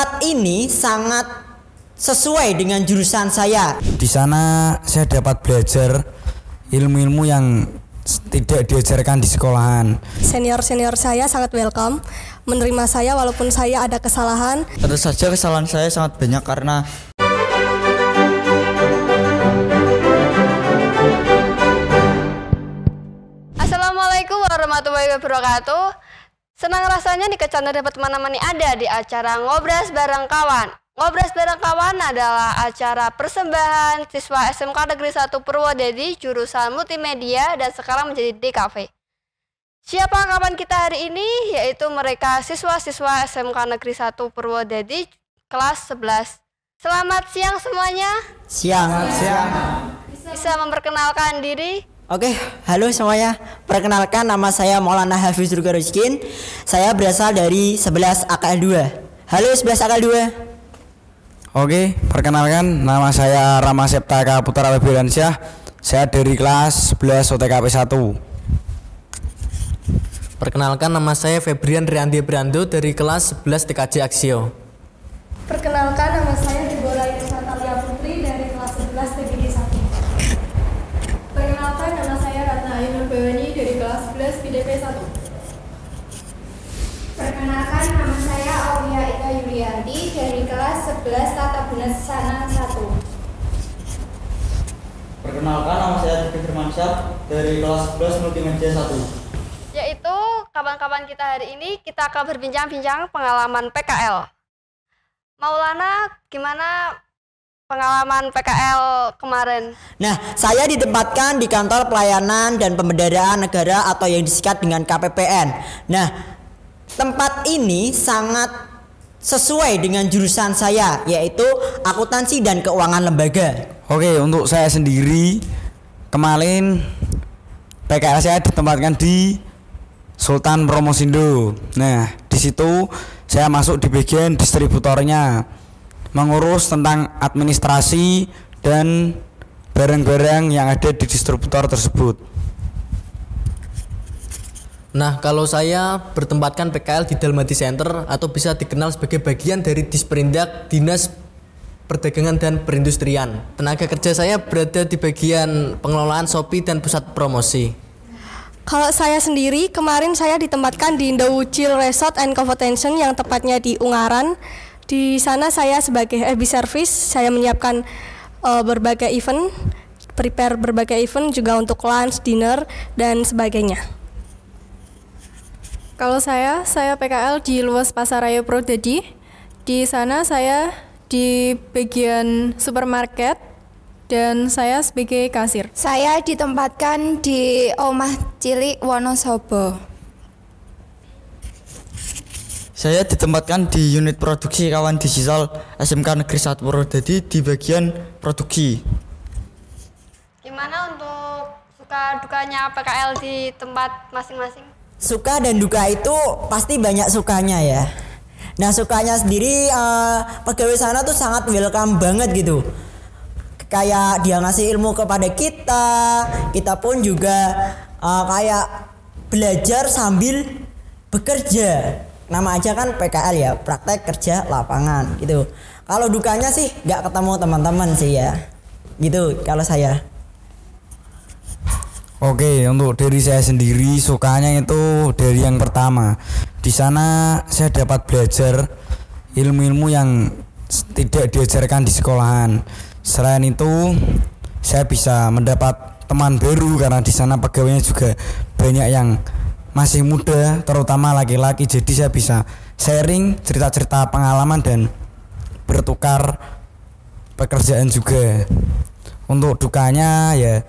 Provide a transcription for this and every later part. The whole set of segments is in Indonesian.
Tempat ini sangat sesuai dengan jurusan saya. Di sana saya dapat belajar ilmu-ilmu yang tidak diajarkan di sekolahan. Senior-senior saya sangat welcome, menerima saya walaupun saya ada kesalahan. Tentu saja kesalahan saya sangat banyak karena Assalamualaikum warahmatullahi wabarakatuh. Senang rasanya nih Kecanda dapat menemani Anda di acara Ngobras Bareng Kawan. Ngobras Bareng Kawan adalah acara persembahan siswa SMK Negeri 1 Purwodadi jurusan multimedia dan sekarang menjadi DKV. Siapa kawan kita hari ini? Yaitu mereka siswa-siswa SMK Negeri 1 Purwodadi kelas 11. Selamat siang semuanya. Siang. Bisa memperkenalkan diri? Oke, halo semuanya. Perkenalkan, nama saya Maulana Hafizul Rizkin. Saya berasal dari 11 AKL 2. Halo 11 AKL 2. Oke, perkenalkan, nama saya Rama Septaka Putra Lebiransyah. Saya dari kelas 11 OTKP 1. Perkenalkan, nama saya Febrian Riandi Brando dari kelas 11 TKJ Aksio. Perkenalkan, nama saya Deborah Natalia Putri dari kelas 11 TGD 1. Perkenalkan, nama saya Ratna Ainul Bawani dari kelas 11 BDP 1. Perkenalkan, nama saya Aulia Ika Yulianti dari kelas 11 Tata Busana 1. perkenalkan nama saya Diki Firmansyah dari kelas 11 Multimedia 1. Yaitu kawan-kawan kita hari ini kita akan berbincang-bincang pengalaman PKL. Maulana, gimana pengalaman PKL kemarin? Nah, saya ditempatkan di kantor pelayanan dan pembendaraan negara atau yang disingkat dengan KPPN. Nah, tempat ini sangat sesuai dengan jurusan saya, yaitu akuntansi dan keuangan lembaga. Oke, untuk saya sendiri kemarin PKL saya ditempatkan di Sultan Promosindo. Nah, di situ saya masuk di bagian distributornya, mengurus tentang administrasi dan barang-barang yang ada di distributor tersebut. Nah, kalau saya bertempatkan PKL di Dalmati Center atau bisa dikenal sebagai bagian dari Disperindak Dinas Perdagangan dan Perindustrian. Tenaga kerja saya berada di bagian pengelolaan Shopee dan pusat promosi. Kalau saya sendiri, kemarin saya ditempatkan di Indowucil Resort and Convention yang tepatnya di Ungaran. Di sana saya sebagai FB Service, saya menyiapkan berbagai event, prepare berbagai event juga untuk lunch, dinner, dan sebagainya. Kalau saya PKL di Luas Pasaraya Purwodadi. Di sana saya di bagian supermarket dan saya sebagai kasir. Saya ditempatkan di Omah Cilik Wonosobo. Saya ditempatkan di unit produksi kawan digital SMK Negeri 1 Purwodadi di bagian produksi. Gimana untuk suka dukanya PKL di tempat masing-masing? Suka dan duka itu pasti banyak sukanya ya. Nah, sukanya sendiri pegawai sana tuh sangat welcome banget gitu. Kayak dia ngasih ilmu kepada kita pun juga kayak belajar sambil bekerja. Nama aja kan PKL ya, praktek kerja lapangan gitu. Kalau dukanya sih nggak ketemu teman-teman sih ya, gitu kalau saya. Oke, untuk diri saya sendiri sukanya itu dari yang pertama. Di sana saya dapat belajar ilmu-ilmu yang tidak diajarkan di sekolahan. Selain itu, saya bisa mendapat teman baru karena di sana pegawainya juga banyak yang masih muda, terutama laki-laki. Jadi saya bisa sharing cerita-cerita pengalaman dan bertukar pekerjaan juga. Untuk dukanya ya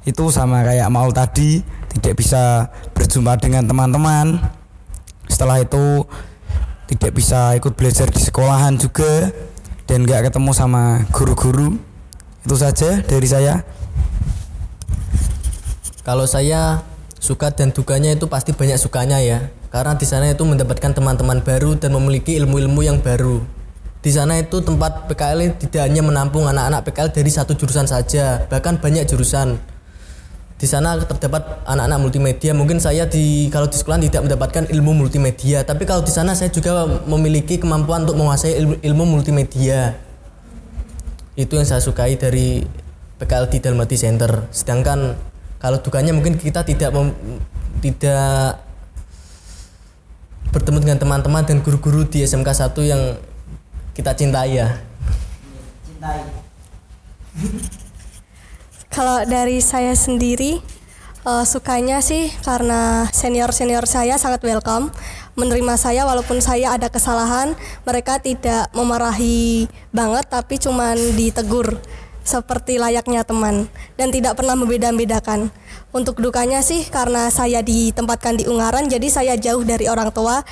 itu sama kayak Maul tadi, tidak bisa berjumpa dengan teman-teman. Setelah itu tidak bisa ikut belajar di sekolahan juga dan gak ketemu sama guru-guru. Itu saja dari saya. Kalau saya suka dan dukanya itu pasti banyak sukanya ya, karena di sana itu mendapatkan teman-teman baru dan memiliki ilmu-ilmu yang baru. Di sana itu tempat PKL ini tidak hanya menampung anak-anak PKL dari satu jurusan saja, bahkan banyak jurusan. Di Di sana terdapat anak-anak multimedia. Mungkin saya kalau di sekolah tidak mendapatkan ilmu multimedia, tapi kalau di sana saya juga memiliki kemampuan untuk menguasai ilmu multimedia. Itu yang saya sukai dari PKL di Dalmati Center. Sedangkan kalau dukanya mungkin kita tidak bertemu dengan teman-teman dan guru-guru di SMK 1 yang kita cintai ya. Kalau dari saya sendiri, sukanya sih karena senior-senior saya sangat welcome, menerima saya walaupun saya ada kesalahan. Mereka tidak memarahi banget, tapi cuman ditegur seperti layaknya teman dan tidak pernah membeda-bedakan. Untuk dukanya sih karena saya ditempatkan di Ungaran, jadi saya jauh dari orang tua.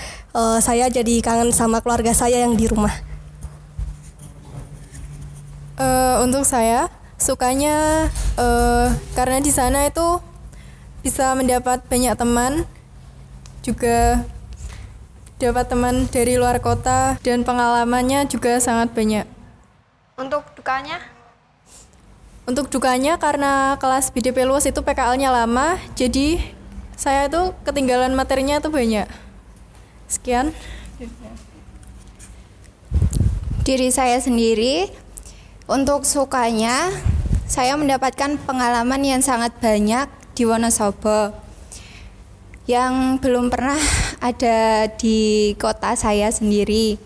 Saya jadi kangen sama keluarga saya yang di rumah. Untuk saya sukanya karena di sana itu bisa mendapat banyak teman, juga dapat teman dari luar kota dan pengalamannya juga sangat banyak. Untuk dukanya? Untuk dukanya karena kelas BDP luas itu PKL-nya lama, jadi saya tuh ketinggalan materinya tuh banyak. Sekian. Diri saya sendiri, untuk sukanya saya mendapatkan pengalaman yang sangat banyak di Wonosobo yang belum pernah ada di kota saya sendiri.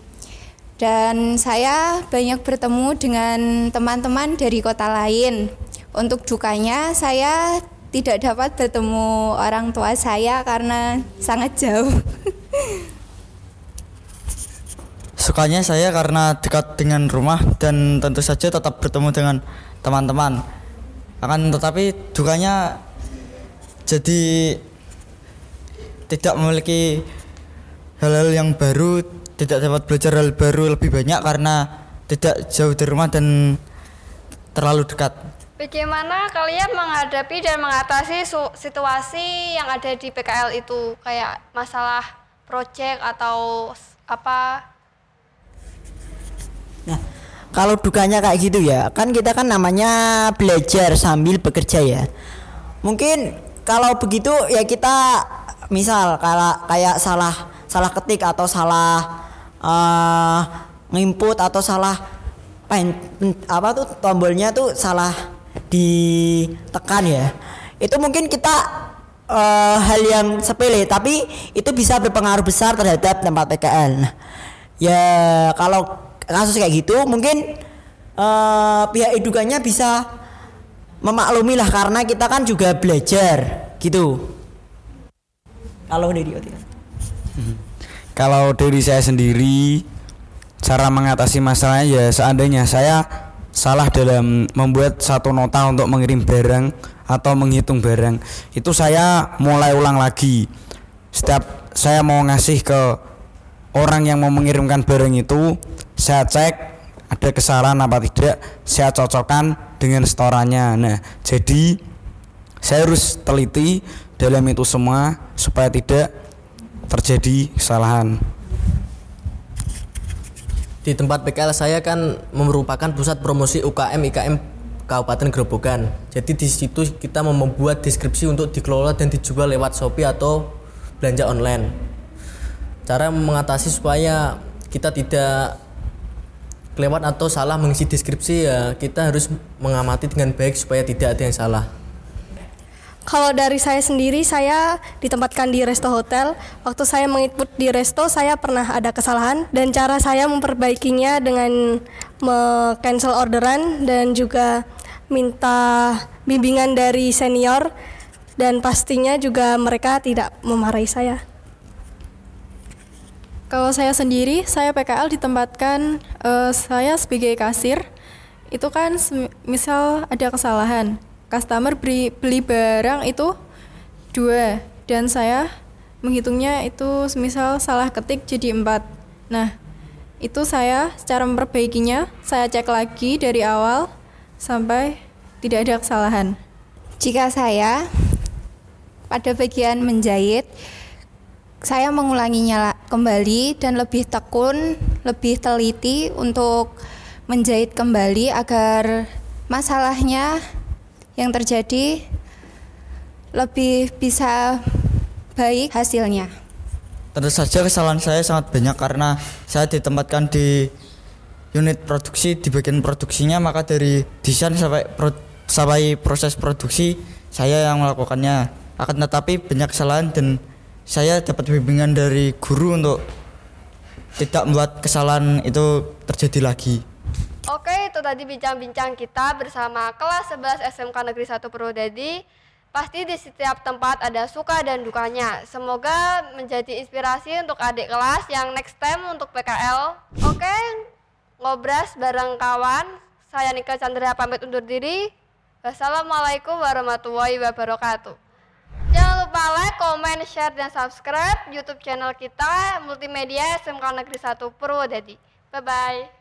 Dan saya banyak bertemu dengan teman-teman dari kota lain. Untuk dukanya saya tidak dapat bertemu orang tua saya karena sangat jauh. Sukanya saya karena dekat dengan rumah dan tentu saja tetap bertemu dengan teman-teman. Akan tetapi dukanya jadi tidak memiliki hal-hal yang baru, tidak dapat belajar hal baru lebih banyak karena tidak jauh dari rumah dan terlalu dekat. Bagaimana kalian menghadapi dan mengatasi situasi yang ada di PKL itu, kayak masalah proyek atau apa? Nah, kalau dukanya kayak gitu ya, kan kita kan namanya belajar sambil bekerja ya. Mungkin kalau begitu ya kita misal kayak salah ketik atau salah nginput atau salah tombolnya tuh salah ditekan ya. Itu mungkin kita hal yang sepele tapi itu bisa berpengaruh besar terhadap tempat PKL. Nah, ya kalau kasus kayak gitu mungkin pihak edukannya bisa memaklumi lah karena kita kan juga belajar gitu. Kalau dari saya sendiri, cara mengatasi masalahnya ya seandainya saya salah dalam membuat satu nota untuk mengirim barang atau menghitung barang, itu saya mulai ulang lagi. Setiap saya mau ngasih ke orang yang mau mengirimkan barang itu, saya cek ada kesalahan apa tidak, saya cocokkan dengan setorannya. Nah, jadi saya harus teliti dalam itu semua supaya tidak terjadi kesalahan. Di tempat PKL saya kan merupakan pusat promosi UKM IKM Kabupaten Grobogan. Jadi di situ kita membuat deskripsi untuk dikelola dan dijual lewat Shopee atau belanja online. Cara mengatasi supaya kita tidak kelewat atau salah mengisi deskripsi ya kita harus mengamati dengan baik supaya tidak ada yang salah. Kalau dari saya sendiri, saya ditempatkan di resto hotel. Waktu saya menginput di resto, saya pernah ada kesalahan dan cara saya memperbaikinya dengan cancel orderan dan juga minta bimbingan dari senior, dan pastinya juga mereka tidak memarahi saya. Kalau saya sendiri, saya PKL ditempatkan saya sebagai kasir. Itu kan misal ada kesalahan, customer beli barang itu 2 dan saya menghitungnya itu misal salah ketik jadi 4. Nah, itu saya secara memperbaikinya saya cek lagi dari awal sampai tidak ada kesalahan. Jika saya pada bagian menjahit, saya mengulanginya kembali dan lebih tekun, lebih teliti untuk menjahit kembali agar masalahnya yang terjadi lebih bisa baik hasilnya. Tentu saja kesalahan saya sangat banyak karena saya ditempatkan di unit produksi, di bagian produksinya, maka dari desain sampai proses produksi saya yang melakukannya. Akan tetapi banyak kesalahan dan saya dapat bimbingan dari guru untuk tidak membuat kesalahan itu terjadi lagi. Oke, itu tadi bincang-bincang kita bersama kelas 11 SMK Negeri 1 Purwodadi. Pasti di setiap tempat ada suka dan dukanya. Semoga menjadi inspirasi untuk adik kelas yang next time untuk PKL. Oke, ngobras bareng kawan. Saya Nika Chandra pamit undur diri. Wassalamualaikum warahmatullahi wabarakatuh. Jangan lupa like, comment, share, dan subscribe YouTube channel kita Multimedia SMK Negeri 1 Purwodadi. Bye-bye.